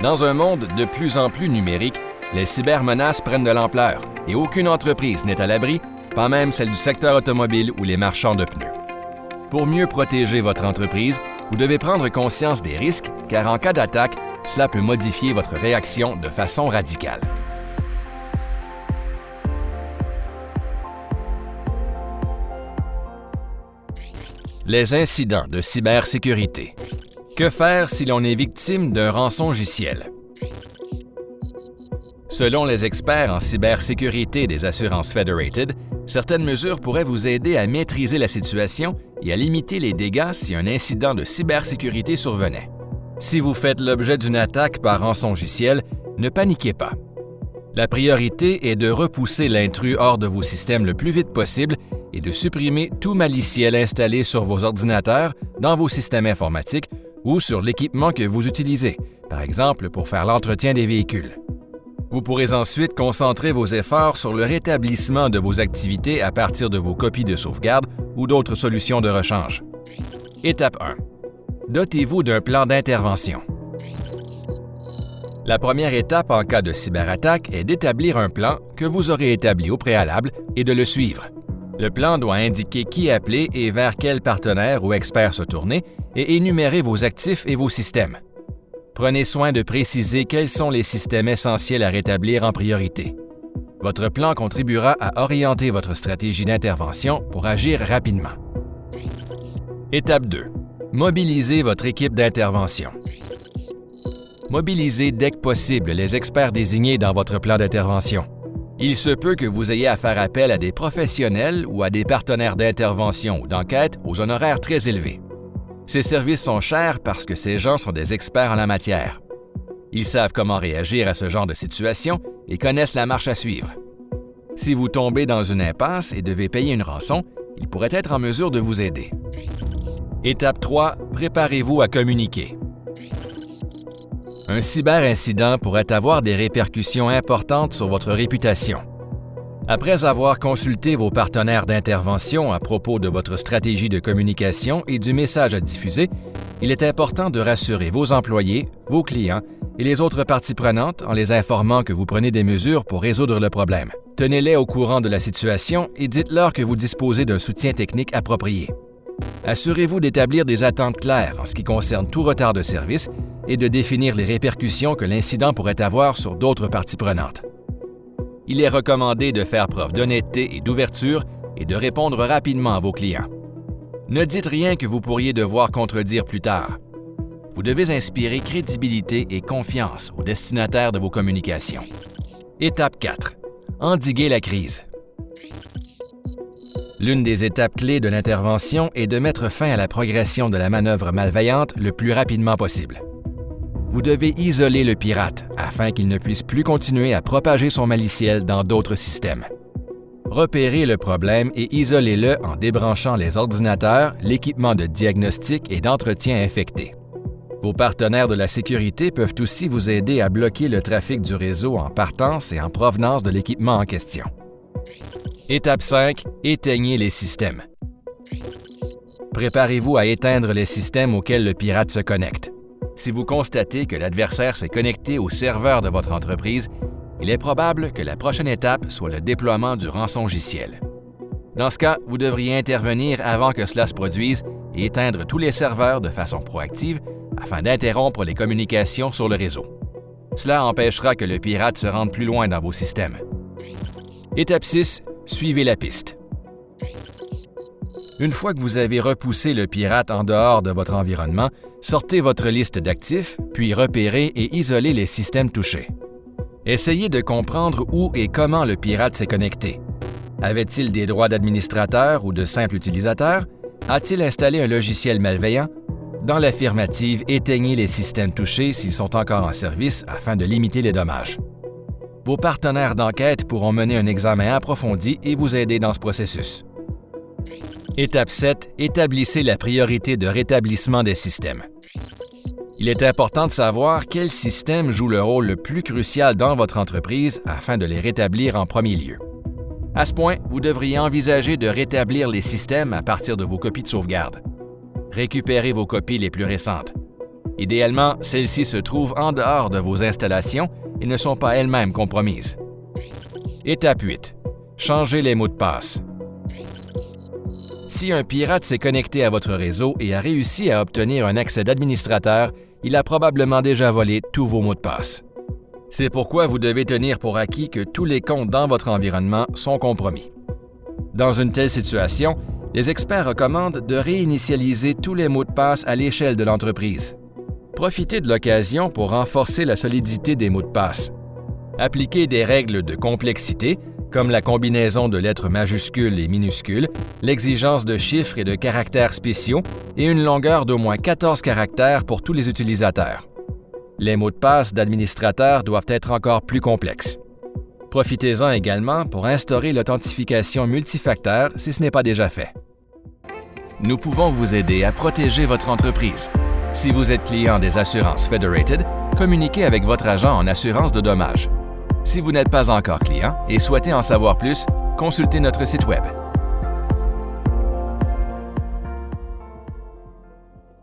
Dans un monde de plus en plus numérique, les cybermenaces prennent de l'ampleur et aucune entreprise n'est à l'abri, pas même celle du secteur automobile ou les marchands de pneus. Pour mieux protéger votre entreprise, vous devez prendre conscience des risques, car en cas d'attaque, cela peut modifier votre réaction de façon radicale. Les incidents de cybersécurité. Que faire si l'on est victime d'un rançongiciel? Selon les experts en cybersécurité des assurances Federated, certaines mesures pourraient vous aider à maîtriser la situation et à limiter les dégâts si un incident de cybersécurité survenait. Si vous faites l'objet d'une attaque par rançongiciel, ne paniquez pas. La priorité est de repousser l'intrus hors de vos systèmes le plus vite possible et de supprimer tout maliciel installé sur vos ordinateurs, dans vos systèmes informatiques ou sur l'équipement que vous utilisez, par exemple pour faire l'entretien des véhicules. Vous pourrez ensuite concentrer vos efforts sur le rétablissement de vos activités à partir de vos copies de sauvegarde ou d'autres solutions de rechange. Étape 1. Dotez-vous d'un plan d'intervention. La première étape en cas de cyberattaque est d'établir un plan que vous aurez établi au préalable et de le suivre. Le plan doit indiquer qui appeler et vers quel partenaire ou expert se tourner et énumérer vos actifs et vos systèmes. Prenez soin de préciser quels sont les systèmes essentiels à rétablir en priorité. Votre plan contribuera à orienter votre stratégie d'intervention pour agir rapidement. Étape 2. Mobilisez votre équipe d'intervention. Mobilisez dès que possible les experts désignés dans votre plan d'intervention. Il se peut que vous ayez à faire appel à des professionnels ou à des partenaires d'intervention ou d'enquête aux honoraires très élevés. Ces services sont chers parce que ces gens sont des experts en la matière. Ils savent comment réagir à ce genre de situation et connaissent la marche à suivre. Si vous tombez dans une impasse et devez payer une rançon, ils pourraient être en mesure de vous aider. Étape 3. Préparez-vous à communiquer. Un cyberincident pourrait avoir des répercussions importantes sur votre réputation. Après avoir consulté vos partenaires d'intervention à propos de votre stratégie de communication et du message à diffuser, il est important de rassurer vos employés, vos clients et les autres parties prenantes en les informant que vous prenez des mesures pour résoudre le problème. Tenez-les au courant de la situation et dites-leur que vous disposez d'un soutien technique approprié. Assurez-vous d'établir des attentes claires en ce qui concerne tout retard de service et de définir les répercussions que l'incident pourrait avoir sur d'autres parties prenantes. Il est recommandé de faire preuve d'honnêteté et d'ouverture et de répondre rapidement à vos clients. Ne dites rien que vous pourriez devoir contredire plus tard. Vous devez inspirer crédibilité et confiance aux destinataires de vos communications. Étape 4. Endiguer la crise. L'une des étapes clés de l'intervention est de mettre fin à la progression de la manœuvre malveillante le plus rapidement possible. Vous devez isoler le pirate afin qu'il ne puisse plus continuer à propager son maliciel dans d'autres systèmes. Repérez le problème et isolez-le en débranchant les ordinateurs, l'équipement de diagnostic et d'entretien infecté. Vos partenaires de la sécurité peuvent aussi vous aider à bloquer le trafic du réseau en partance et en provenance de l'équipement en question. Étape 5. Éteignez les systèmes. Préparez-vous à éteindre les systèmes auxquels le pirate se connecte. Si vous constatez que l'adversaire s'est connecté au serveur de votre entreprise, il est probable que la prochaine étape soit le déploiement du rançongiciel. Dans ce cas, vous devriez intervenir avant que cela se produise et éteindre tous les serveurs de façon proactive afin d'interrompre les communications sur le réseau. Cela empêchera que le pirate se rende plus loin dans vos systèmes. Étape 6. Suivez la piste. Une fois que vous avez repoussé le pirate en dehors de votre environnement, sortez votre liste d'actifs, puis repérez et isolez les systèmes touchés. Essayez de comprendre où et comment le pirate s'est connecté. Avait-il des droits d'administrateur ou de simple utilisateur? A-t-il installé un logiciel malveillant? Dans l'affirmative, éteignez les systèmes touchés s'ils sont encore en service afin de limiter les dommages. Vos partenaires d'enquête pourront mener un examen approfondi et vous aider dans ce processus. Étape 7. Établissez la priorité de rétablissement des systèmes. Il est important de savoir quel système joue le rôle le plus crucial dans votre entreprise afin de les rétablir en premier lieu. À ce point, vous devriez envisager de rétablir les systèmes à partir de vos copies de sauvegarde. Récupérez vos copies les plus récentes. Idéalement, celles-ci se trouvent en dehors de vos installations et ne sont pas elles-mêmes compromises. Étape 8. Changez les mots de passe. Si un pirate s'est connecté à votre réseau et a réussi à obtenir un accès d'administrateur, il a probablement déjà volé tous vos mots de passe. C'est pourquoi vous devez tenir pour acquis que tous les comptes dans votre environnement sont compromis. Dans une telle situation, les experts recommandent de réinitialiser tous les mots de passe à l'échelle de l'entreprise. Profitez de l'occasion pour renforcer la solidité des mots de passe. Appliquez des règles de complexité, comme la combinaison de lettres majuscules et minuscules, l'exigence de chiffres et de caractères spéciaux et une longueur d'au moins 14 caractères pour tous les utilisateurs. Les mots de passe d'administrateurs doivent être encore plus complexes. Profitez-en également pour instaurer l'authentification multifacteur si ce n'est pas déjà fait. Nous pouvons vous aider à protéger votre entreprise. Si vous êtes client des assurances Federated, communiquez avec votre agent en assurance de dommages. Si vous n'êtes pas encore client et souhaitez en savoir plus, consultez notre site Web.